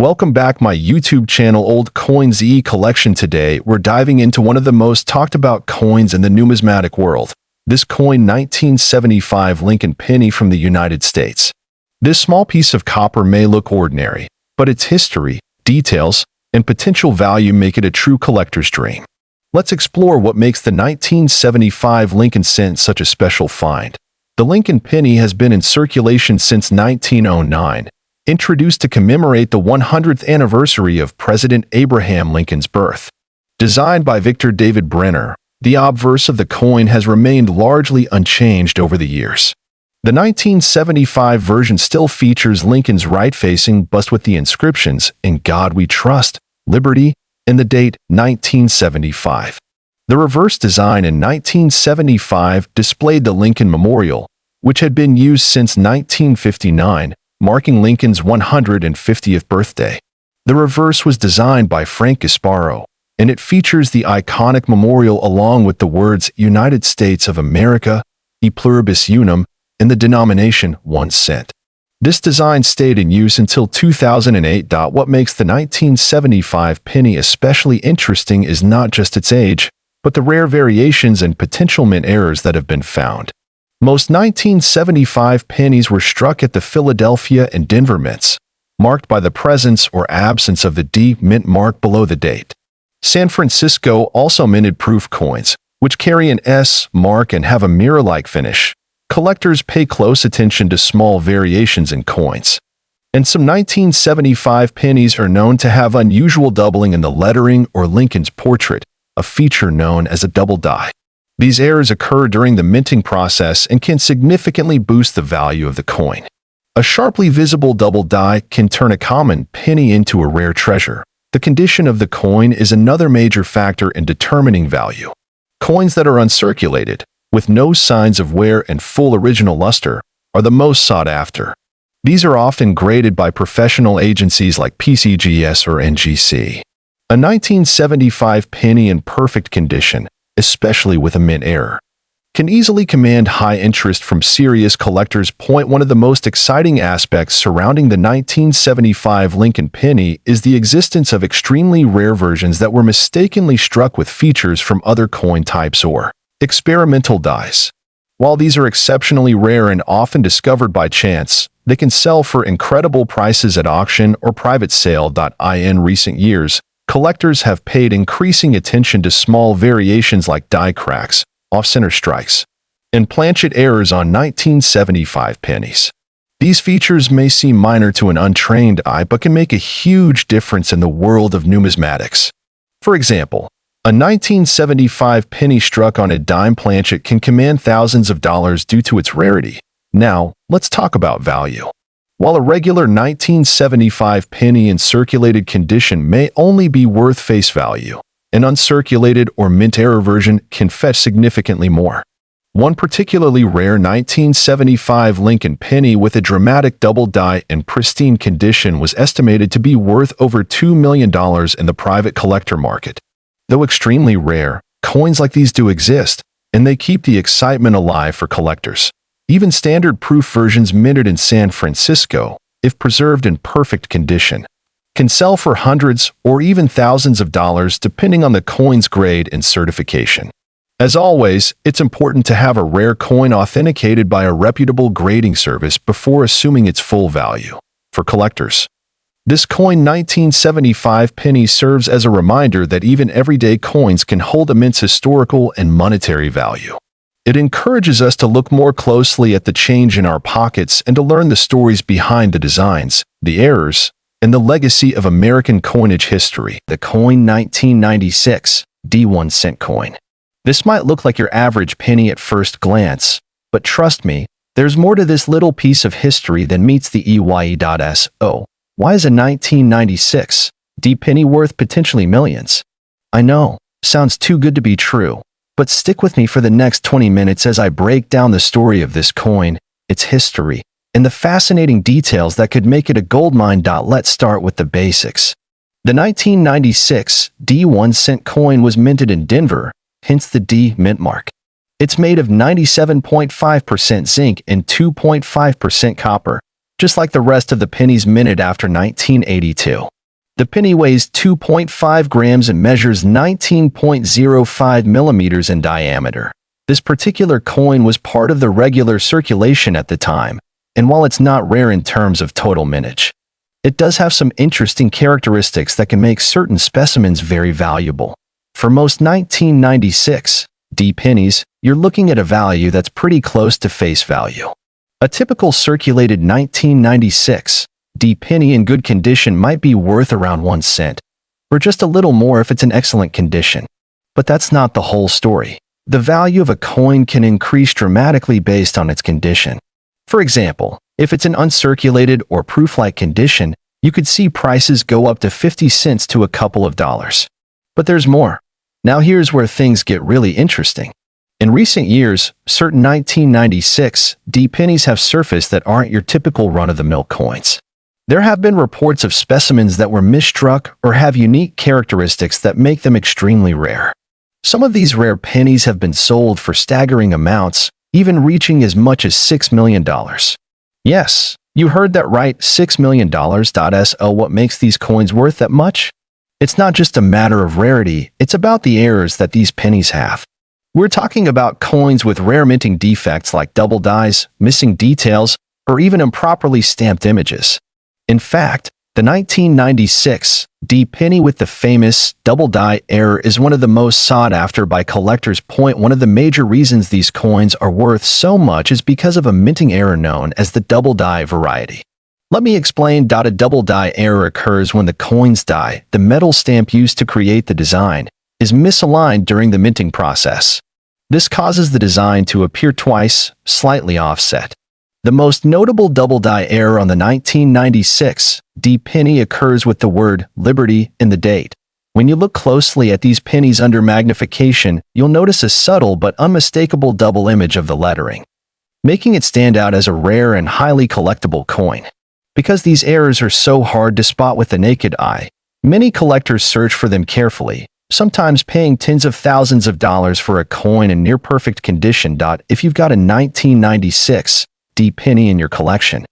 Welcome back my YouTube channel Old Coins Collection. Today we're diving into one of the most talked about coins in the numismatic world. This coin 1975 Lincoln penny from the United States. This small piece of copper may look ordinary, but its history, details, and potential value make it a true collector's dream. Let's explore what makes the 1975 Lincoln cent such a special find. The Lincoln penny has been in circulation since 1909. Introduced to commemorate the 100th anniversary of President Abraham Lincoln's birth. Designed by Victor David Brenner, the obverse of the coin has remained largely unchanged over the years. The 1975 version still features Lincoln's right-facing bust with the inscriptions, "In God We Trust, Liberty," and the date 1975. The reverse design in 1975 displayed the Lincoln Memorial, which had been used since 1959, marking Lincoln's 150th birthday. The reverse was designed by Frank Gasparo, and it features the iconic memorial along with the words United States of America, E Pluribus Unum, and the denomination 1 cent. This design stayed in use until 2008. What makes the 1975 penny especially interesting is not just its age, but the rare variations and potential mint errors that have been found. Most 1975 pennies were struck at the Philadelphia and Denver mints, marked by the presence or absence of the D mint mark below the date. San Francisco also minted proof coins, which carry an S mark and have a mirror-like finish. Collectors pay close attention to small variations in coins. And some 1975 pennies are known to have unusual doubling in the lettering or Lincoln's portrait, a feature known as a double die. These errors occur during the minting process and can significantly boost the value of the coin. A sharply visible double die can turn a common penny into a rare treasure. The condition of the coin is another major factor in determining value. Coins that are uncirculated, with no signs of wear and full original luster, are the most sought after. These are often graded by professional agencies like PCGS or NGC. A 1975 penny in perfect condition, especially with a mint error, can easily command high interest from serious collectors. One of the most exciting aspects surrounding the 1975 Lincoln penny is the existence of extremely rare versions that were mistakenly struck with features from other coin types or experimental dies. While these are exceptionally rare and often discovered by chance, they can sell for incredible prices at auction or private sale. In recent years, collectors have paid increasing attention to small variations like die cracks, off-center strikes, and planchet errors on 1975 pennies. These features may seem minor to an untrained eye but can make a huge difference in the world of numismatics. For example, a 1975 penny struck on a dime planchet can command thousands of dollars due to its rarity. Now, let's talk about value. While a regular 1975 penny in circulated condition may only be worth face value, an uncirculated or mint error version can fetch significantly more. One particularly rare 1975 Lincoln penny with a dramatic double die in pristine condition was estimated to be worth over $2 million in the private collector market. Though extremely rare, coins like these do exist, and they keep the excitement alive for collectors. Even standard proof versions minted in San Francisco, if preserved in perfect condition, can sell for hundreds or even thousands of dollars depending on the coin's grade and certification. As always, it's important to have a rare coin authenticated by a reputable grading service before assuming its full value. For collectors, this coin 1975 penny serves as a reminder that even everyday coins can hold immense historical and monetary value. It encourages us to look more closely at the change in our pockets and to learn the stories behind the designs, the errors, and the legacy of American coinage history. The coin 1996 D1 cent coin. This might look like your average penny at first glance, but trust me, there's more to this little piece of history than meets the EYE.so. Why is a 1996 D penny worth potentially millions? I know, sounds too good to be true. But stick with me for the next 20 minutes as I break down the story of this coin, its history, and the fascinating details that could make it a goldmine. Let's start with the basics. The 1996 D1 cent coin was minted in Denver, hence the D mint mark. It's made of 97.5% zinc and 2.5% copper, just like the rest of the pennies minted after 1982. The penny weighs 2.5 grams and measures 19.05 millimeters in diameter. This particular coin was part of the regular circulation at the time, and while it's not rare in terms of total mintage, it does have some interesting characteristics that can make certain specimens very valuable. For most 1996 D pennies, you're looking at a value that's pretty close to face value. A typical circulated 1996 D penny in good condition might be worth around 1 cent, or just a little more if it's in excellent condition. But that's not the whole story. The value of a coin can increase dramatically based on its condition. For example, if it's in uncirculated or proof-like condition, you could see prices go up to 50 cents to a couple of dollars. But there's more. Now here's where things get really interesting. In recent years, certain 1996 D pennies have surfaced that aren't your typical run-of-the-mill coins. There have been reports of specimens that were misstruck or have unique characteristics that make them extremely rare. Some of these rare pennies have been sold for staggering amounts, even reaching as much as $6 million. Yes, you heard that right, $6 million. So what makes these coins worth that much? It's not just a matter of rarity, it's about the errors that these pennies have. We're talking about coins with rare minting defects like double dies, missing details, or even improperly stamped images. In fact, the 1996 D penny with the famous double die error is one of the most sought after by collectors. One of the major reasons these coins are worth so much is because of a minting error known as the double die variety. Let me explain. A double die error occurs when the coin's die, the metal stamp used to create the design, is misaligned during the minting process. This causes the design to appear twice, slightly offset. The most notable double die error on the 1996 D penny occurs with the word Liberty in the date. When you look closely at these pennies under magnification, you'll notice a subtle but unmistakable double image of the lettering, making it stand out as a rare and highly collectible coin. Because these errors are so hard to spot with the naked eye, many collectors search for them carefully, sometimes paying tens of thousands of dollars for a coin in near-perfect condition. If you've got a 1996 D penny in your collection,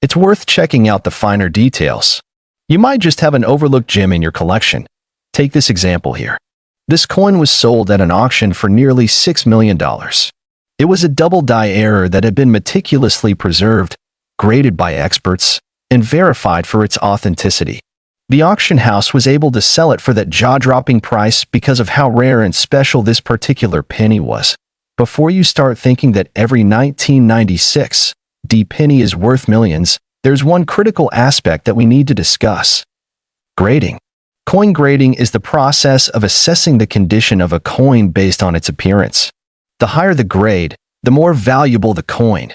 it's worth checking out the finer details. You might just have an overlooked gem in your collection. Take this example here. This coin was sold at an auction for nearly $6 million. It was a double die error that had been meticulously preserved, graded by experts, and verified for its authenticity. The auction house was able to sell it for that jaw-dropping price because of how rare and special this particular penny was. Before you start thinking that every 1996 D penny is worth millions, there's one critical aspect that we need to discuss. Grading. Coin grading is the process of assessing the condition of a coin based on its appearance. The higher the grade, the more valuable the coin.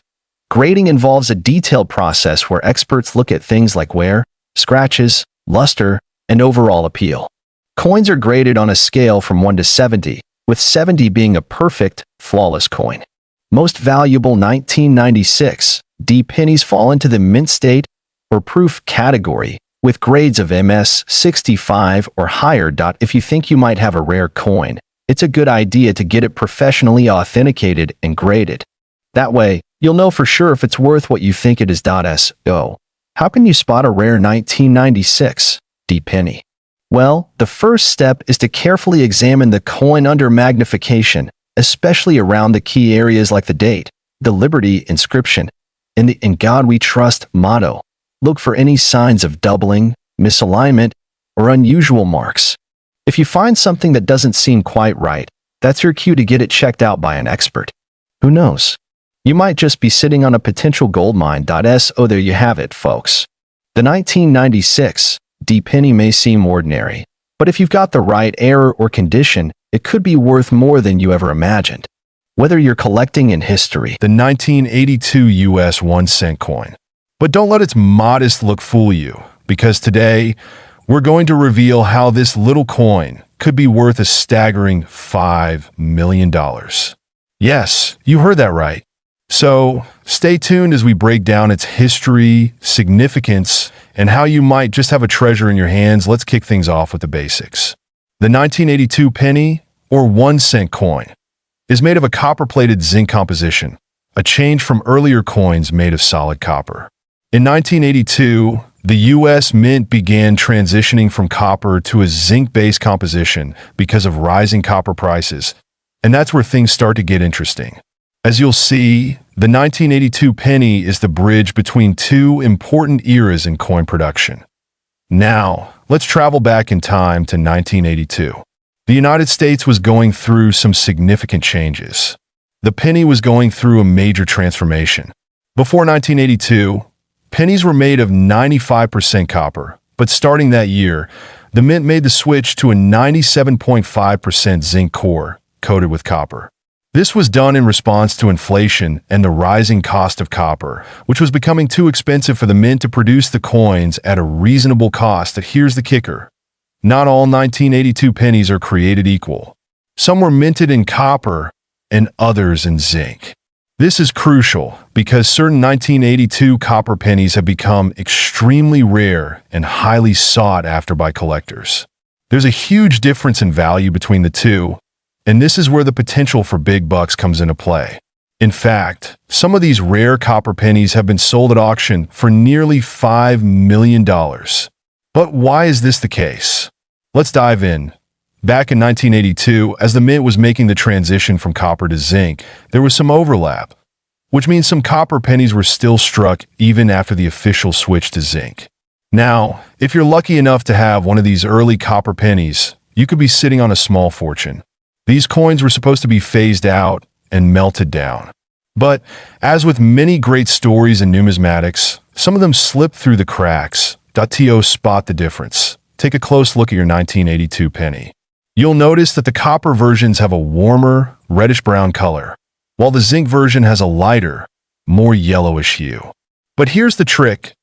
Grading involves a detailed process where experts look at things like wear, scratches, luster, and overall appeal. Coins are graded on a scale from 1 to 70, with 70 being a perfect, flawless coin. Most valuable 1996 D pennies fall into the mint state or proof category, with grades of MS 65 or higher. If you think you might have a rare coin, it's a good idea to get it professionally authenticated and graded. That way, you'll know for sure if it's worth what you think it is. So, how can you spot a rare 1996 D penny? Well, the first step is to carefully examine the coin under magnification, especially around the key areas like the date, the Liberty inscription, and the "In God We Trust" motto. Look for any signs of doubling, misalignment, or unusual marks. If you find something that doesn't seem quite right, that's your cue to get it checked out by an expert. Who knows? You might just be sitting on a potential gold mine. So there you have it, folks. The 1996 D penny may seem ordinary, but if you've got the right error or condition, it could be worth more than you ever imagined. Whether you're collecting in history, The 1982 US 1 cent coin. But don't let its modest look fool you, because today, we're going to reveal how this little coin could be worth a staggering $5 million. Yes, you heard that right. So, stay tuned as we break down its history, significance, and how you might just have a treasure in your hands. Let's kick things off with the basics. The 1982 penny, or 1 cent coin, is made of a copper-plated zinc composition, a change from earlier coins made of solid copper. In 1982, the U.S. Mint began transitioning from copper to a zinc-based composition because of rising copper prices, and that's where things start to get interesting. As you'll see, the 1982 penny is the bridge between two important eras in coin production. Now, let's travel back in time to 1982. The United States was going through some significant changes. The penny was going through a major transformation. Before 1982, pennies were made of 95% copper, but starting that year, the mint made the switch to a 97.5% zinc core coated with copper. This was done in response to inflation and the rising cost of copper, which was becoming too expensive for the mint to produce the coins at a reasonable cost. But here's the kicker. Not all 1982 pennies are created equal. Some were minted in copper and others in zinc. This is crucial because certain 1982 copper pennies have become extremely rare and highly sought after by collectors. There's a huge difference in value between the two, and this is where the potential for big bucks comes into play. In fact, some of these rare copper pennies have been sold at auction for nearly $5 million. But why is this the case? Let's dive in. Back in 1982, as the mint was making the transition from copper to zinc, there was some overlap, which means some copper pennies were still struck even after the official switch to zinc. Now, if you're lucky enough to have one of these early copper pennies, you could be sitting on a small fortune. These coins were supposed to be phased out and melted down. But, as with many great stories in numismatics, some of them slip through the cracks. To spot the difference, take a close look at your 1982 penny. You'll notice that the copper versions have a warmer, reddish-brown color, while the zinc version has a lighter, more yellowish hue. But here's the trick.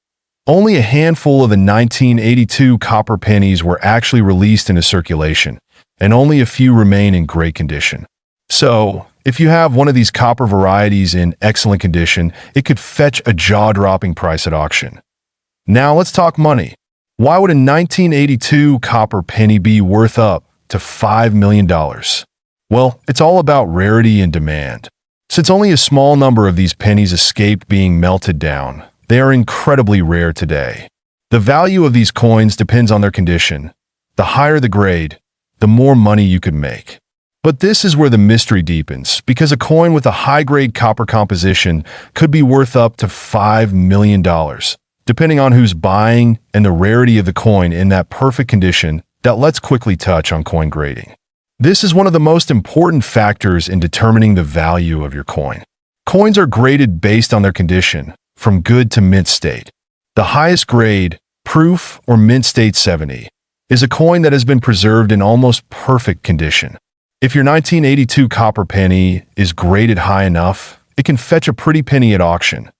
Only a handful of the 1982 copper pennies were actually released into circulation, and only a few remain in great condition. So, if you have one of these copper varieties in excellent condition, it could fetch a jaw-dropping price at auction. Now let's talk money. Why would a 1982 copper penny be worth up to $5 million? Well, it's all about rarity and demand. Since only a small number of these pennies escaped being melted down, they are incredibly rare today. The value of these coins depends on their condition. The higher the grade, the more money you could make. But this is where the mystery deepens, because a coin with a high-grade copper composition could be worth up to $5 million, depending on who's buying and the rarity of the coin in that perfect condition. Let's quickly touch on coin grading. This is one of the most important factors in determining the value of your coin. Coins are graded based on their condition, from good to mint state. The highest grade, proof or mint state 70, is a coin that has been preserved in almost perfect condition. If your 1982 copper penny is graded high enough, it can fetch a pretty penny at auction.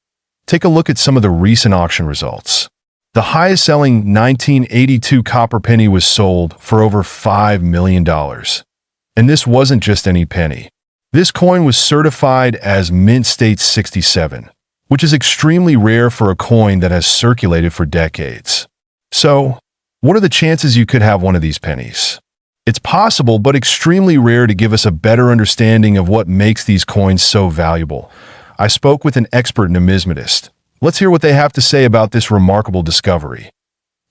Take a look at some of the recent auction results. The highest selling 1982 copper penny was sold for over $5 million. And this wasn't just any penny. This coin was certified as Mint State 67, which is extremely rare for a coin that has circulated for decades. So, what are the chances you could have one of these pennies? It's possible, but extremely rare. To give us a better understanding of what makes these coins so valuable, I spoke with an expert numismatist. Let's hear what they have to say about this remarkable discovery.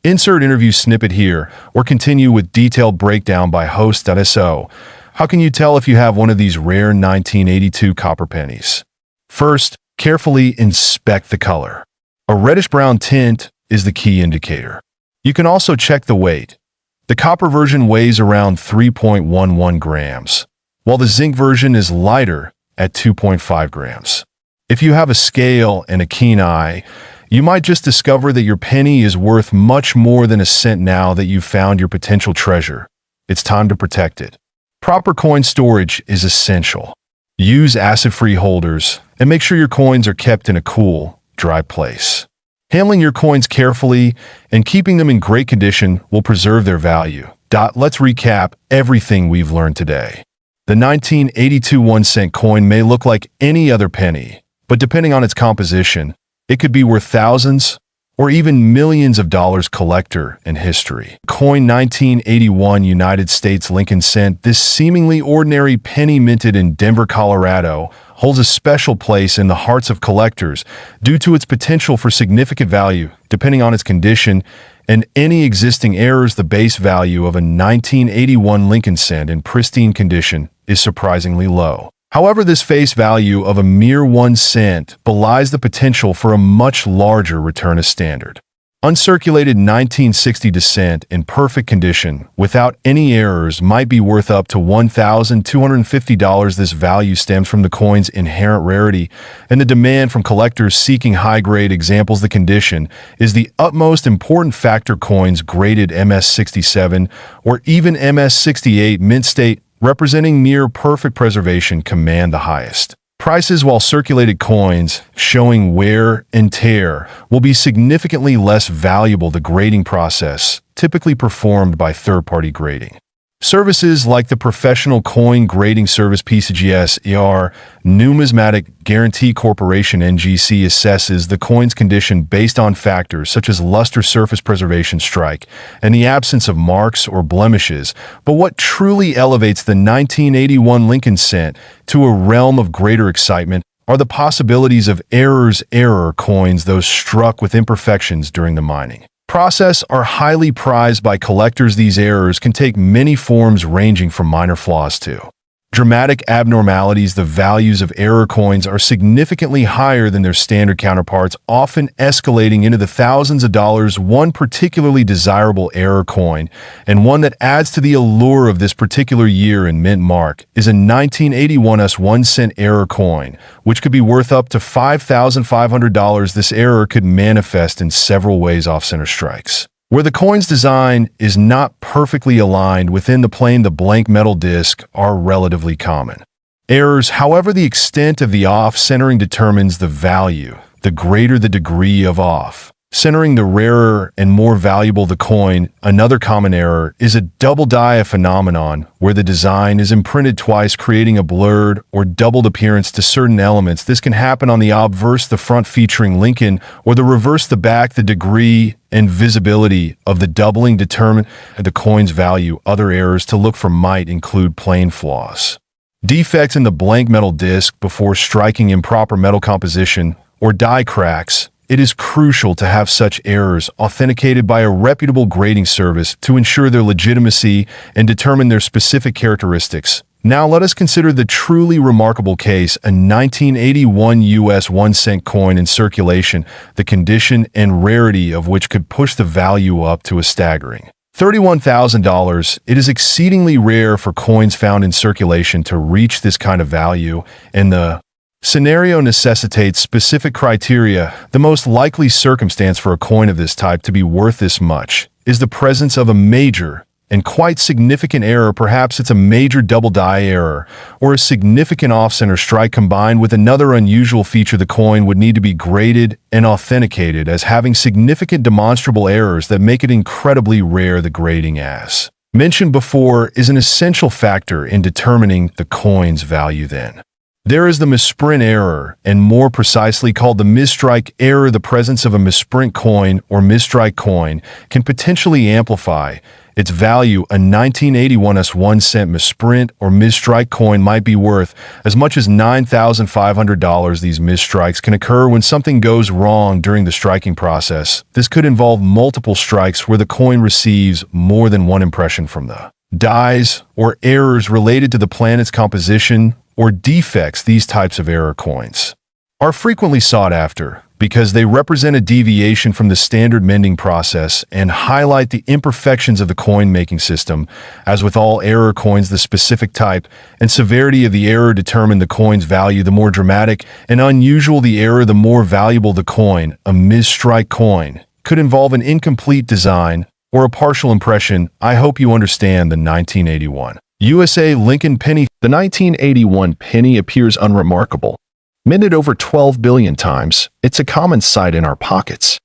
Insert interview snippet here, or continue with detailed breakdown by host.so. How can you tell if you have one of these rare 1982 copper pennies? First, carefully inspect the color. A reddish-brown tint is the key indicator. You can also check the weight. The copper version weighs around 3.11 grams, while the zinc version is lighter at 2.5 grams. If you have a scale and a keen eye, you might just discover that your penny is worth much more than a cent. Now that you've found your potential treasure, it's time to protect it. Proper coin storage is essential. Use acid-free holders and make sure your coins are kept in a cool, dry place. Handling your coins carefully and keeping them in great condition will preserve their value. Let's recap everything we've learned today. The 1982 1-cent coin may look like any other penny, but depending on its composition, it could be worth thousands or even millions of dollars collector in history. Coin 1981 United States Lincoln cent, this seemingly ordinary penny minted in Denver, Colorado, holds a special place in the hearts of collectors due to its potential for significant value, depending on its condition and any existing errors. The base value of a 1981 Lincoln cent in pristine condition is surprisingly low. However, this face value of a mere 1 cent belies the potential for a much larger return as standard. Uncirculated 1960 cent in perfect condition, without any errors, might be worth up to $1,250. This value stems from the coin's inherent rarity and the demand from collectors seeking high-grade examples. The condition is the utmost important factor. Coins graded MS-67 or even MS-68 mint state, representing near perfect preservation, command the highest prices, while circulated coins showing wear and tear will be significantly less valuable. The grading process, typically performed by third-party grading services like the Professional Coin Grading Service PCGS ER, Numismatic Guarantee Corporation NGC, assesses the coin's condition based on factors such as luster, surface preservation, strike, and the absence of marks or blemishes. But what truly elevates the 1981 Lincoln cent to a realm of greater excitement are the possibilities of error coins, those struck with imperfections during the mining process, are highly prized by collectors. These errors can take many forms, ranging from minor flaws to dramatic abnormalities. The values of error coins are significantly higher than their standard counterparts, often escalating into the thousands of dollars. One particularly desirable error coin, and one that adds to the allure of this particular year and mint mark, is a 1981 1 cent error coin, which could be worth up to $5,500. This error could manifest in several ways: off-center strikes, where the coin's design is not perfectly aligned within the plane. The blank metal disc are relatively common errors. However, the extent of the off-centering determines the value. The greater the degree of off-centering, the rarer and more valuable the coin. Another common error is a double die, a phenomenon where the design is imprinted twice, creating a blurred or doubled appearance to certain elements. This can happen on the obverse, the front featuring Lincoln, or the reverse, the back. The degree and visibility of the doubling determine the coin's value. Other errors to look for might include plain flaws, defects in the blank metal disc before striking, improper metal composition, or die cracks. It is crucial to have such errors authenticated by a reputable grading service to ensure their legitimacy and determine their specific characteristics. Now let us consider the truly remarkable case, a 1981 US 1 cent coin in circulation, the condition and rarity of which could push the value up to a staggering $31,000. It is exceedingly rare for coins found in circulation to reach this kind of value, and the scenario necessitates specific criteria. The most likely circumstance for a coin of this type to be worth this much is the presence of a major and quite significant error. Perhaps it's a major double die error or a significant off-center strike combined with another unusual feature. The coin would need to be graded and authenticated as having significant demonstrable errors that make it incredibly rare. The grading, as mentioned before, is an essential factor in determining the coin's value. Then there is the misprint error, and more precisely called the misstrike error. The presence of a misprint coin or misstrike coin can potentially amplify its value. A 1981 1 cent misprint or misstrike coin might be worth as much as $9,500. These misstrikes can occur when something goes wrong during the striking process. This could involve multiple strikes where the coin receives more than one impression from the dies, or errors related to the planet's composition or defects. These types of error coins are frequently sought after because they represent a deviation from the standard mending process and highlight the imperfections of the coin-making system. As with all error coins, the specific type and severity of the error determine the coin's value. The more dramatic and unusual the error, the more valuable the coin. A misstrike coin could involve an incomplete design or a partial impression. I hope you understand the 1981 USA Lincoln penny. The 1981 penny appears unremarkable. Minted over 12 billion times, it's a common sight in our pockets.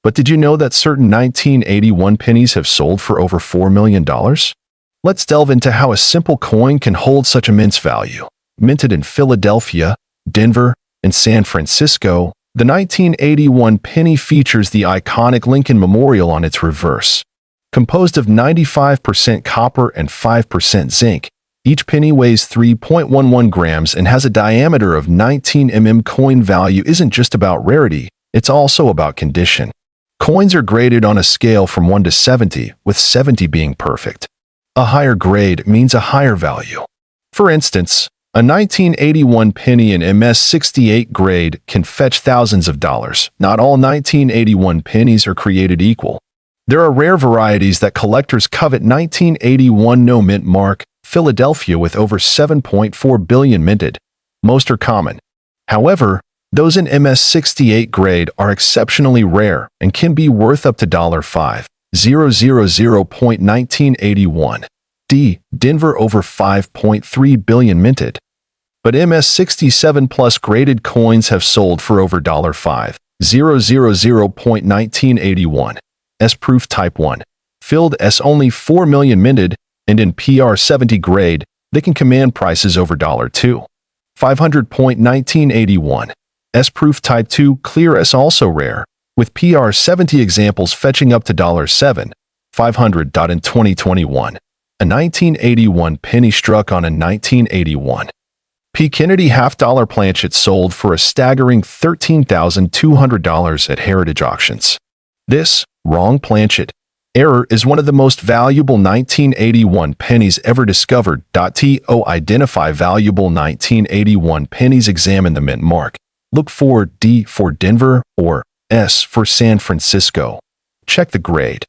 But did you know that certain 1981 pennies have sold for over $4 million? Let's delve into how a simple coin can hold such immense value. Minted in Philadelphia, Denver, and San Francisco, The 1981 penny features the iconic Lincoln Memorial on its reverse. Composed of 95% copper and 5% zinc, each penny weighs 3.11 grams and has a diameter of 19 mm. Coin value isn't just about rarity, it's also about condition. Coins are graded on a scale from 1 to 70, with 70 being perfect. A higher grade means a higher value. For instance, a 1981 penny in MS-68 grade can fetch thousands of dollars. Not all 1981 pennies are created equal. There are rare varieties that collectors covet. 1981 no mint mark, Philadelphia, with over 7.4 billion minted. Most are common. However, those in MS-68 grade are exceptionally rare and can be worth up to $5,000. 1981. D. Denver, over 5.3 billion minted. But MS-67 plus graded coins have sold for over $5,000. 1981. S proof type 1. Filled S only 4 million minted, and in PR-70 grade, they can command prices over $2,500. 1981. S proof type 2 clear S also rare, with PR-70 examples fetching up to $7,500. In 2021, a 1981 penny struck on a 1981 P. Kennedy half-dollar planchet sold for a staggering $13,200 at Heritage Auctions. This wrong planchet error is one of the most valuable 1981 pennies ever discovered. To identify valuable 1981 pennies, examine the mint mark. Look for D for Denver or S for San Francisco. Check the grade.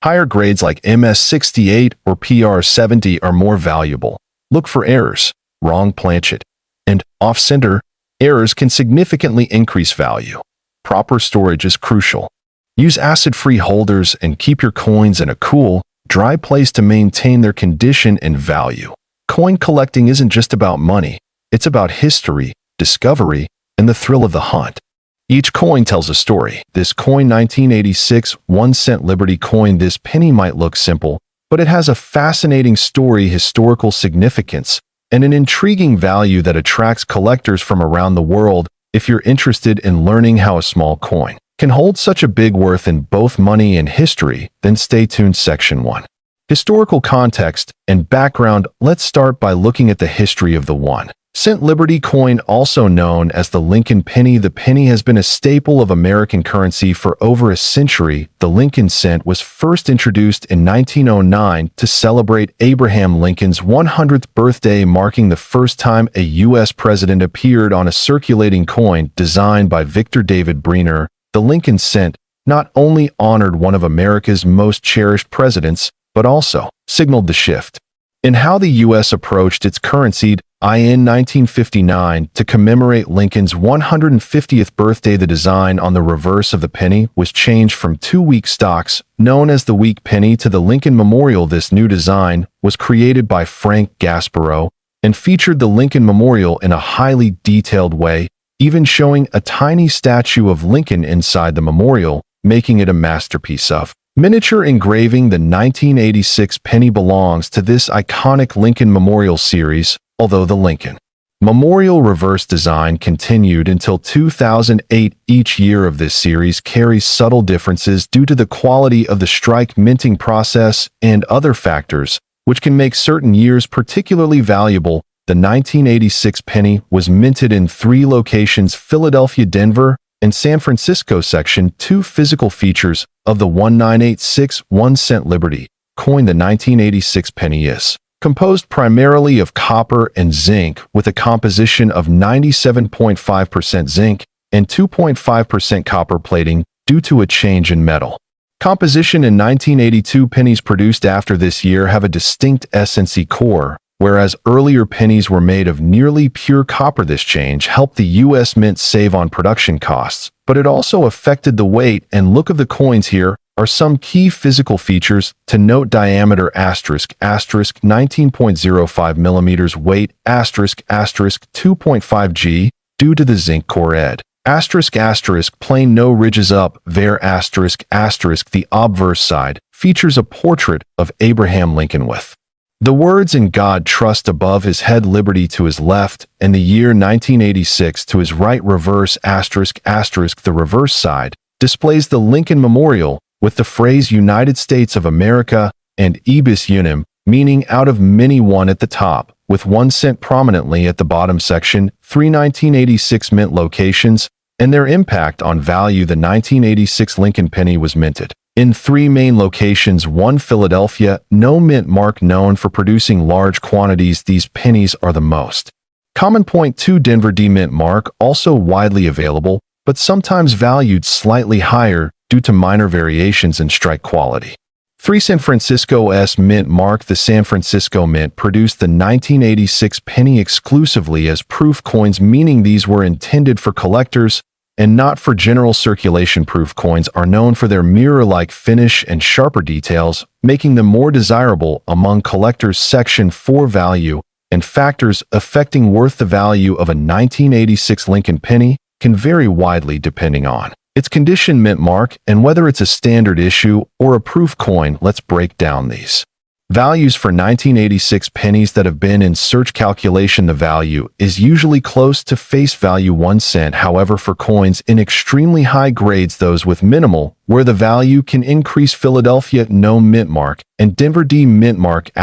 Higher grades like MS-68 or PR-70 are more valuable. Look for errors, wrong planchet, and off-center. Errors can significantly increase value. Proper storage is crucial. Use acid-free holders and keep your coins in a cool, dry place to maintain their condition and value. Coin collecting isn't just about money. It's about history, discovery, and the thrill of the hunt. Each coin tells a story. This coin, 1986 1-cent Liberty coin. This penny might look simple, but it has a fascinating story, historical significance, and an intriguing value that attracts collectors from around the world. If you're interested in learning how a small coin can hold such a big worth in both money and history, then stay tuned. Section 1. Historical context and background. Let's start by looking at the history of the 1-cent Liberty coin, also known as the Lincoln penny. The penny has been a staple of American currency for over a century. The Lincoln cent was first introduced in 1909 to celebrate Abraham Lincoln's 100th birthday, marking the first time a U.S. president appeared on a circulating coin. Designed by Victor David Breener, the Lincoln cent not only honored one of America's most cherished presidents, but also signaled the shift in how the U.S. approached its currency. In 1959, to commemorate Lincoln's 150th birthday, the design on the reverse of the penny was changed from 2 week stocks, known as the week penny, to the Lincoln Memorial. This new design was created by Frank Gasparow and featured the Lincoln Memorial in a highly detailed way, even showing a tiny statue of Lincoln inside the memorial, making it a masterpiece of miniature engraving. The 1986 penny belongs to this iconic Lincoln Memorial series, although the Lincoln Memorial reverse design continued until 2008. Each year of this series carries subtle differences due to the quality of the strike minting process and other factors, which can make certain years particularly valuable. The 1986 penny was minted in 3 locations: Philadelphia, Denver, and San Francisco. Section 2. Physical features of the 1986 1-cent Liberty coin. The 1986 penny is composed primarily of copper and zinc, with a composition of 97.5% zinc and 2.5% copper plating due to a change in metal composition. In 1982, pennies produced after this year have a distinct SNC core, whereas earlier pennies were made of nearly pure copper. This change helped the U.S. Mint save on production costs, but it also affected the weight and look of the coins. Here are some key physical features to note: diameter ***, 19.05 millimeters, weight ***2.5 g, due to the zinc core ed. Plain, no ridges up, var ***. The obverse side features a portrait of Abraham Lincoln with The words "In God Trust" above his head, liberty to his left, and the year 1986 to his right, reverse ***. The reverse side displays the Lincoln Memorial with the phrase United States of America and Ibis Unum, meaning out of many one at the top, with 1 cent prominently at the bottom section. 1986 mint locations and their impact on value. The 1986 Lincoln penny was minted in 3 main locations. 1, Philadelphia, no mint mark, known for producing large quantities. These pennies are the most common. 2, Denver, D mint mark, also widely available, but sometimes valued slightly higher due to minor variations in strike quality. 3, San Francisco S mint mark. The San Francisco Mint produced the 1986 penny exclusively as proof coins, meaning these were intended for collectors and not for general circulation. Proof coins are known for their mirror-like finish and sharper details, making them more desirable among collectors. Section 4, value and factors affecting worth. The value of a 1986 Lincoln penny can vary widely depending on its condition, mint mark, and whether it's a standard issue or a proof coin. Let's break down these values for 1986 pennies that have been in search calculation. The value is usually close to face value, 1 cent. However, for coins in extremely high grades, those with minimal, where the value can increase, Philadelphia no mint mark and Denver D mint mark ***.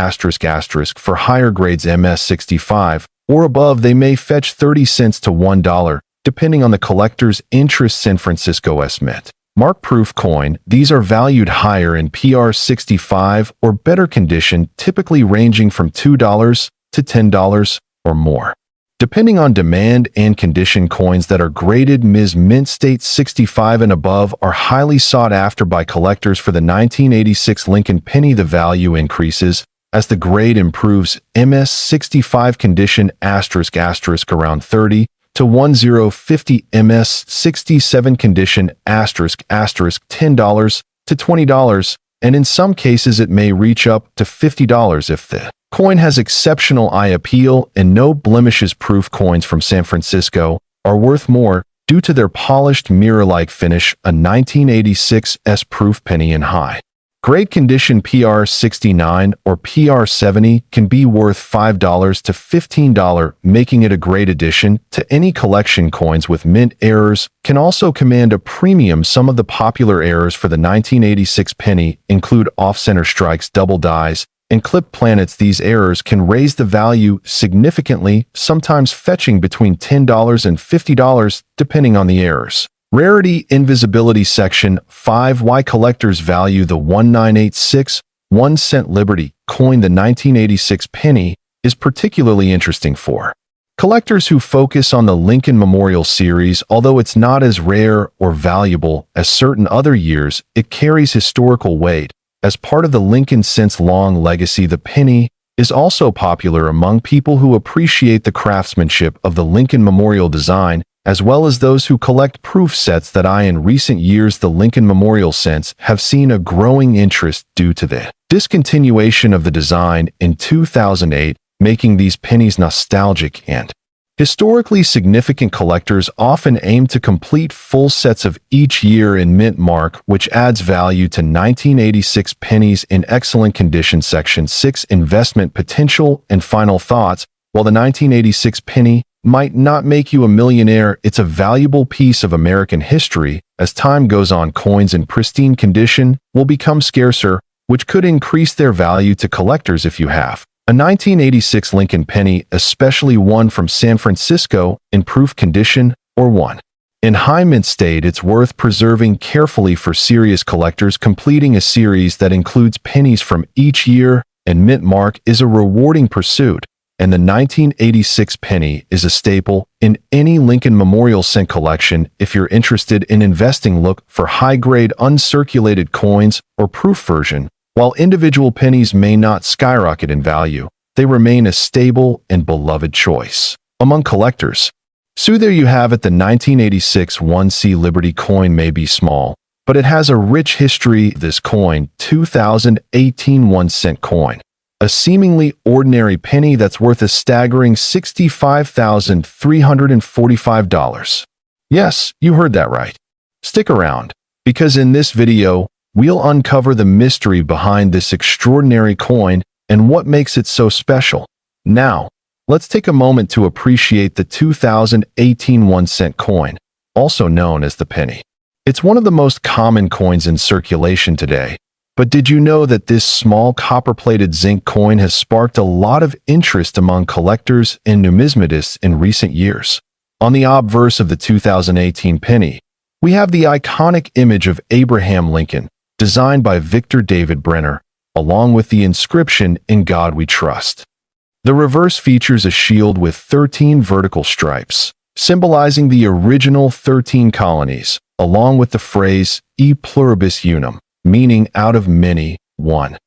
For higher grades, MS 65 or above, they may fetch 30 cents to $1. Depending on the collector's interest. San Francisco S mint mark proof coin. These are valued higher in PR 65 or better condition, typically ranging from $2 to $10 or more. Depending on demand and condition, coins that are graded Ms. mint state 65 and above are highly sought after by collectors. For the 1986 Lincoln penny, the value increases as the grade improves. MS 65 condition ***, around 30 to 1050. MS 67 condition ***, $10 to $20, and in some cases it may reach up to $50 if the coin has exceptional eye appeal and no blemishes. Proof coins from San Francisco are worth more due to their polished mirror-like finish. A 1986 S proof penny in high grade condition PR 69 or PR 70 can be worth $5 to $15, making it a great addition to any collection. Coins with mint errors can also command a premium. Some of the popular errors for the 1986 penny include off-center strikes, double dies, and clipped planets. These errors can raise the value significantly, sometimes fetching between $10 and $50 depending on the errors. Rarity invisibility. Section 5, why collectors value the 1986 1 cent Liberty coin. The 1986 penny is particularly interesting for collectors who focus on the Lincoln Memorial series. Although it's not as rare or valuable as certain other years, it carries historical weight as part of the Lincoln century-long legacy. The penny is also popular among people who appreciate the craftsmanship of the Lincoln Memorial design, as well as those who collect proof sets. In recent years, the Lincoln Memorial cents have seen a growing interest due to the discontinuation of the design in 2008, making these pennies nostalgic and historically significant. Collectors often aim to complete full sets of each year in mint mark, which adds value to 1986 pennies in excellent condition. Section 6, investment potential and final thoughts. While the 1986 penny might not make you a millionaire, it's a valuable piece of American history. As time goes on, coins in pristine condition will become scarcer, which could increase their value to collectors. If you have a 1986 Lincoln penny, especially one from San Francisco, in proof condition, or one in high mint state, it's worth preserving carefully for serious collectors. Completing a series that includes pennies from each year and mint mark is a rewarding pursuit, and the 1986 penny is a staple in any Lincoln Memorial cent collection. If you're interested in investing, look for high-grade uncirculated coins or proof version. While individual pennies may not skyrocket in value, they remain a stable and beloved choice among collectors. So there you have it. The 1986 1C Liberty coin may be small, but it has a rich history. This coin, 2018 1 cent coin, a seemingly ordinary penny that's worth a staggering $65,345. Yes, you heard that right. Stick around, because in this video, we'll uncover the mystery behind this extraordinary coin and what makes it so special. Now, let's take a moment to appreciate the 2018 1-cent coin, also known as the penny. It's one of the most common coins in circulation today. But did you know that this small copper-plated zinc coin has sparked a lot of interest among collectors and numismatists in recent years? On the obverse of the 2018 penny, we have the iconic image of Abraham Lincoln, designed by Victor David Brenner, along with the inscription, "In God We Trust." The reverse features a shield with 13 vertical stripes, symbolizing the original 13 colonies, along with the phrase, "E pluribus unum," meaning out of many, one.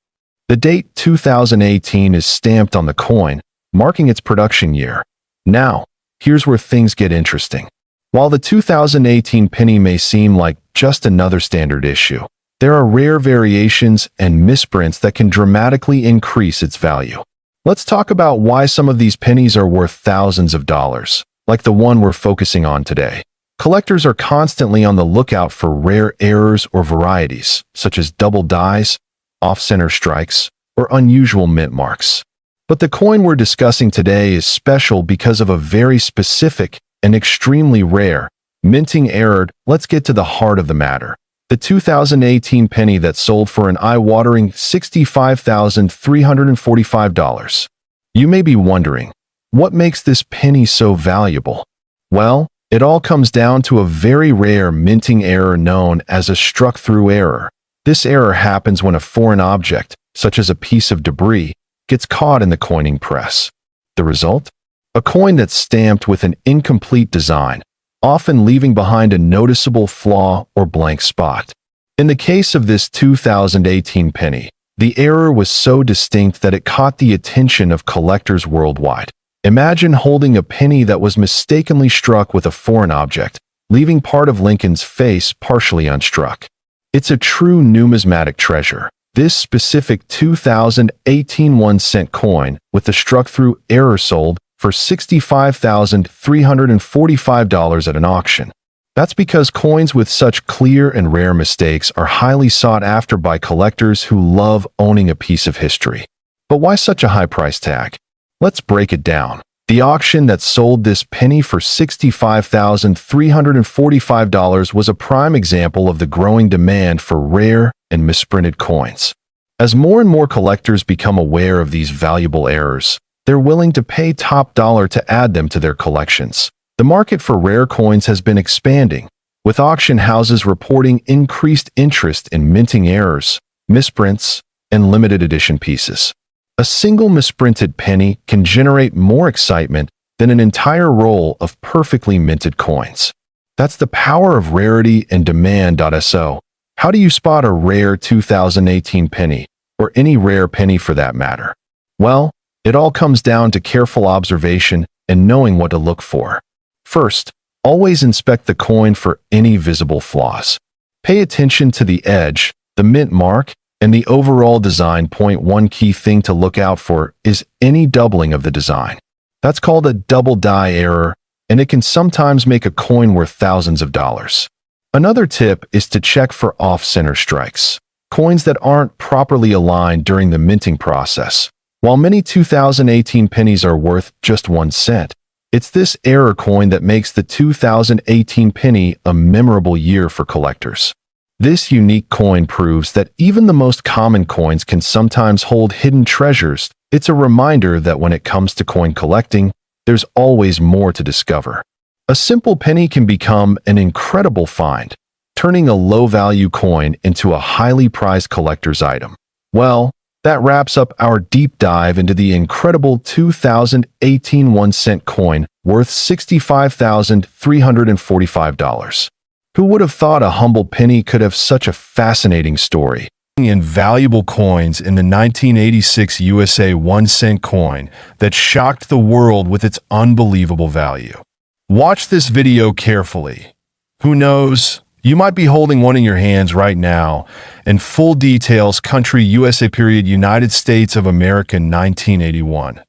The date 2018 is stamped on the coin, marking its production year. Now, here's where things get interesting. While the 2018 penny may seem like just another standard issue, there are rare variations and misprints that can dramatically increase its value. Let's talk about why some of these pennies are worth thousands of dollars, like the one we're focusing on today. Collectors are constantly on the lookout for rare errors or varieties, such as double dies, off-center strikes, or unusual mint marks. But the coin we're discussing today is special because of a very specific and extremely rare minting error. Let's get to the heart of the matter. The 2018 penny that sold for an eye-watering $65,345. You may be wondering, what makes this penny so valuable? Well, it all comes down to a very rare minting error known as a struck-through error. This error happens when a foreign object, such as a piece of debris, gets caught in the coining press. The result? A coin that's stamped with an incomplete design, often leaving behind a noticeable flaw or blank spot. In the case of this 2018 penny, the error was so distinct that it caught the attention of collectors worldwide. Imagine holding a penny that was mistakenly struck with a foreign object, leaving part of Lincoln's face partially unstruck. It's a true numismatic treasure. This specific 2018 1-cent coin with the struck-through error sold for $65,345 at an auction. That's because coins with such clear and rare mistakes are highly sought after by collectors who love owning a piece of history. But why such a high price tag? Let's break it down. The auction that sold this penny for $65,345 was a prime example of the growing demand for rare and misprinted coins. As more and more collectors become aware of these valuable errors, they're willing to pay top dollar to add them to their collections. The market for rare coins has been expanding, with auction houses reporting increased interest in minting errors, misprints, and limited edition pieces. A single misprinted penny can generate more excitement than an entire roll of perfectly minted coins. That's the power of rarity and demand. So, how do you spot a rare 2018 penny, or any rare penny for that matter? Well, it all comes down to careful observation and knowing what to look for. First, always inspect the coin for any visible flaws. Pay attention to the edge, the mint mark, and the overall design. One key thing to look out for is any doubling of the design. That's called a double die error, and it can sometimes make a coin worth thousands of dollars. Another tip is to check for off-center strikes, coins that aren't properly aligned during the minting process. While many 2018 pennies are worth just 1 cent, it's this error coin that makes the 2018 penny a memorable year for collectors. This unique coin proves that even the most common coins can sometimes hold hidden treasures. It's a reminder that when it comes to coin collecting, there's always more to discover. A simple penny can become an incredible find, turning a low-value coin into a highly prized collector's item. Well, that wraps up our deep dive into the incredible 2018 1-cent coin worth $65,345. Who would have thought a humble penny could have such a fascinating story? Invaluable coins in the 1986 USA 1-cent coin that shocked the world with its unbelievable value. Watch this video carefully. Who knows? You might be holding one in your hands right now, and full details: country USA period United States of America 1981.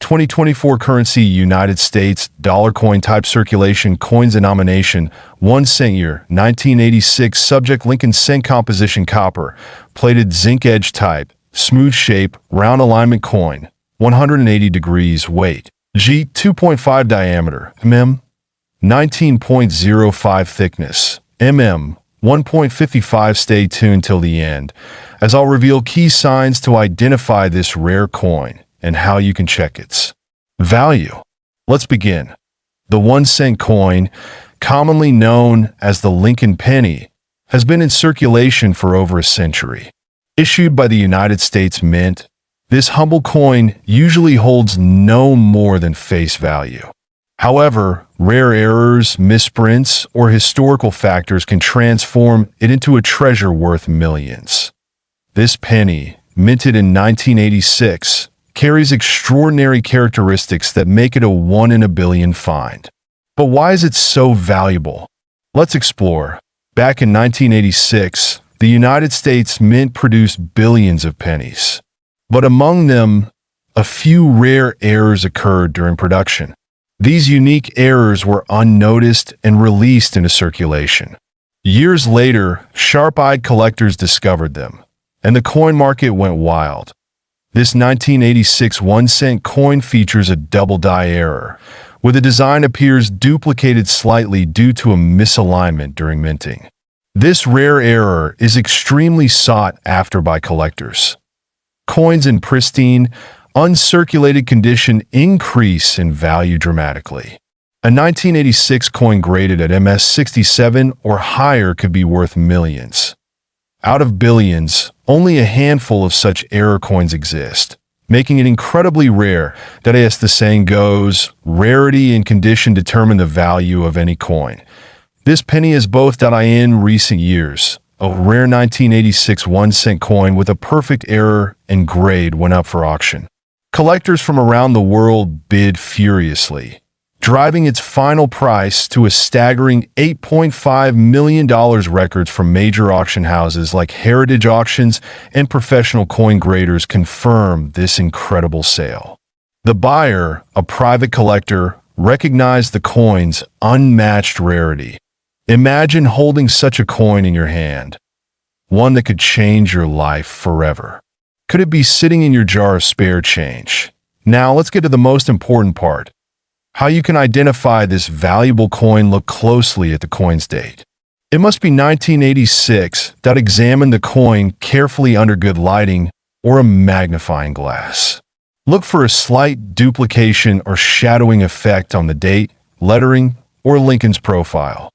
2024 currency United States, dollar coin type circulation, coins denomination 1 cent year 1986, subject Lincoln cent composition copper, plated zinc edge type, smooth shape, round alignment coin, 180 degrees weight, G 2.5 diameter, mm, 19.05 thickness, mm, 1.55. Stay tuned till the end, as I'll reveal key signs to identify this rare coin and how you can check its value. Let's begin. The 1-cent coin, commonly known as the Lincoln penny, has been in circulation for over a century. Issued by the United States Mint, this humble coin usually holds no more than face value. However, rare errors, misprints, or historical factors can transform it into a treasure worth millions. This penny, minted in 1986, carries extraordinary characteristics that make it a 1 in a billion find. But why is it so valuable? Let's explore. Back in 1986, the United States Mint produced billions of pennies. But among them, a few rare errors occurred during production. These unique errors were unnoticed and released into circulation. Years later, sharp-eyed collectors discovered them, and the coin market went wild. This 1986 1-cent coin features a double die error, where the design appears duplicated slightly due to a misalignment during minting. This rare error is extremely sought after by collectors. Coins in pristine, uncirculated condition increase in value dramatically. A 1986 coin graded at MS67 or higher could be worth millions. Out of billions, only a handful of such error coins exist, making it incredibly rare that, as the saying goes, rarity and condition determine the value of any coin. This penny has both in recent years. A rare 1986 1-cent coin with a perfect error and grade went up for auction. Collectors from around the world bid furiously, driving its final price to a staggering $8.5 million. Records from major auction houses like Heritage Auctions and professional coin graders confirm this incredible sale. The buyer, a private collector, recognized the coin's unmatched rarity. Imagine holding such a coin in your hand, one that could change your life forever. Could it be sitting in your jar of spare change? Now let's get to the most important part. How you can identify this valuable coin. Look closely at the coin's date. It must be 1986. Examine the coin carefully under good lighting or a magnifying glass. Look for a slight duplication or shadowing effect on the date, lettering, or Lincoln's profile.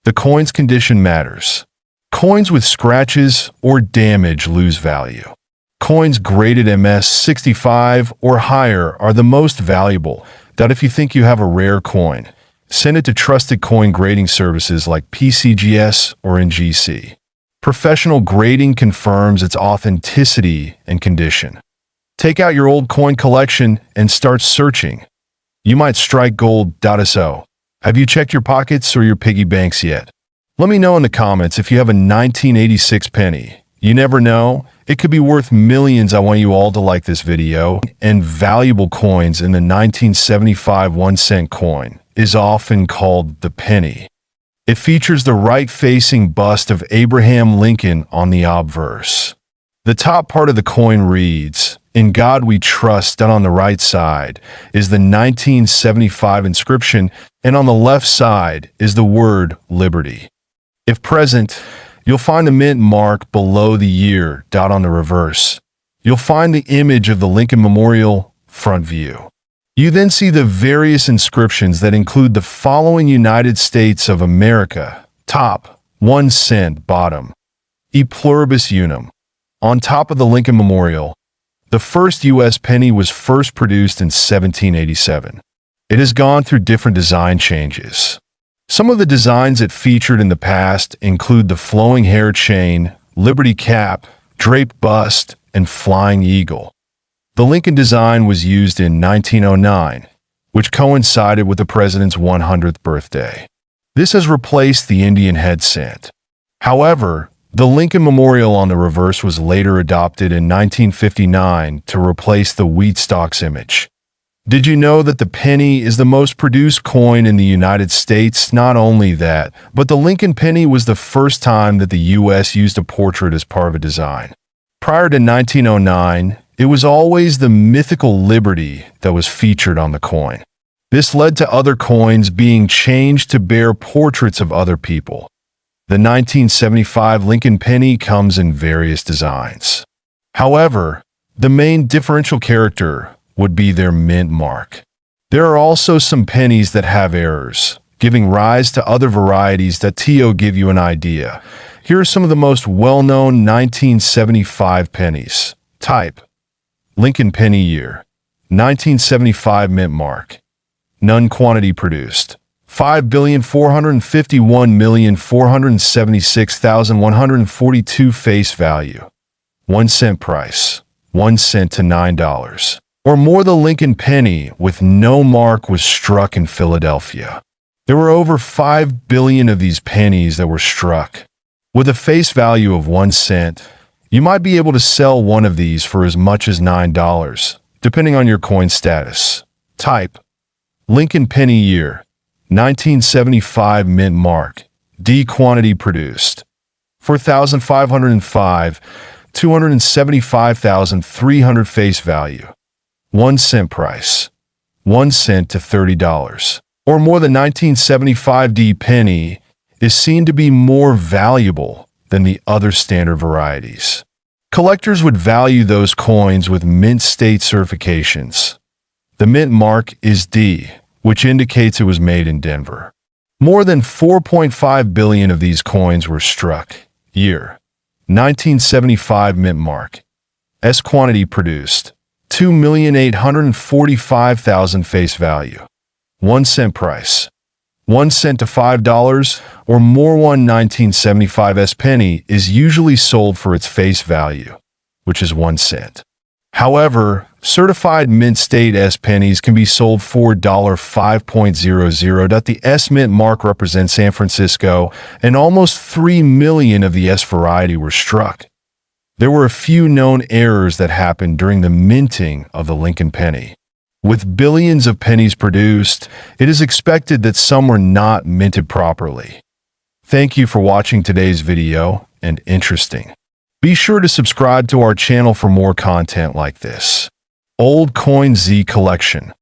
The coin's condition matters. Coins with scratches or damage lose value. Coins graded MS65 or higher are the most valuable. If you think you have a rare coin, send it to trusted coin grading services like PCGS or NGC. Professional grading confirms its authenticity and condition. Take out your old coin collection and start searching. You might strike gold. So, have you checked your pockets or your piggy banks yet? Let me know in the comments if you have a 1986 penny. You never know, it could be worth millions. I want you all to like this video. And valuable coins in the 1975 1-cent coin is often called the penny. It features the right-facing bust of Abraham Lincoln on the obverse. The top part of the coin reads, "In God We Trust," and on the right side is the 1975 inscription, and on the left side is the word liberty. If present, you'll find the mint mark below the year. On the reverse, you'll find the image of the Lincoln Memorial front view. You then see the various inscriptions that include the following: United States of America, top, 1 cent, bottom, E pluribus unum. On top of the Lincoln Memorial, the first U.S. penny was first produced in 1787. It has gone through different design changes. Some of the designs it featured in the past include the flowing hair chain, liberty cap, draped bust, and flying eagle. The Lincoln design was used in 1909, which coincided with the president's 100th birthday. This has replaced the Indian head cent. However, the Lincoln Memorial on the reverse was later adopted in 1959 to replace the wheat stalks image. Did you know that the penny is the most produced coin in the United States? Not only that, but the Lincoln penny was the first time that the U.S. used a portrait as part of a design. Prior to 1909, it was always the mythical Liberty that was featured on the coin. This led to other coins being changed to bear portraits of other people. The 1975 Lincoln penny comes in various designs. However, the main differential character would be their mint mark. There are also some pennies that have errors, giving rise to other varieties that give you an idea. Here are some of the most well-known 1975 pennies. Type: Lincoln penny year, 1975 mint mark. None quantity produced, 5,451,476,142 face value. 1 cent price, 1 cent to $9. Or more, the Lincoln penny with no mark was struck in Philadelphia. There were over 5 billion of these pennies that were struck. With a face value of 1 cent, you might be able to sell one of these for as much as $9, depending on your coin status. Type: Lincoln penny year, 1975 mint mark. D quantity produced, 4,505, 275,300 face value. 1 cent price, 1 cent to $30. Or more, the 1975 D penny is seen to be more valuable than the other standard varieties. Collectors would value those coins with mint state certifications. The mint mark is D, which indicates it was made in Denver. More than 4.5 billion of these coins were struck. Year: 1975 mint mark. S quantity produced, 2,845,000 face value. 1 cent price, 1 cent to $5 or more. One 1975 S penny is usually sold for its face value, which is 1 cent. However, certified mint state S pennies can be sold for $5.00. The S mint mark represents San Francisco, and almost 3 million of the S variety were struck. There were a few known errors that happened during the minting of the Lincoln penny. With billions of pennies produced, it is expected that some were not minted properly. Thank you for watching today's video, and interesting. Be sure to subscribe to our channel for more content like this. Old Coin Z Collection.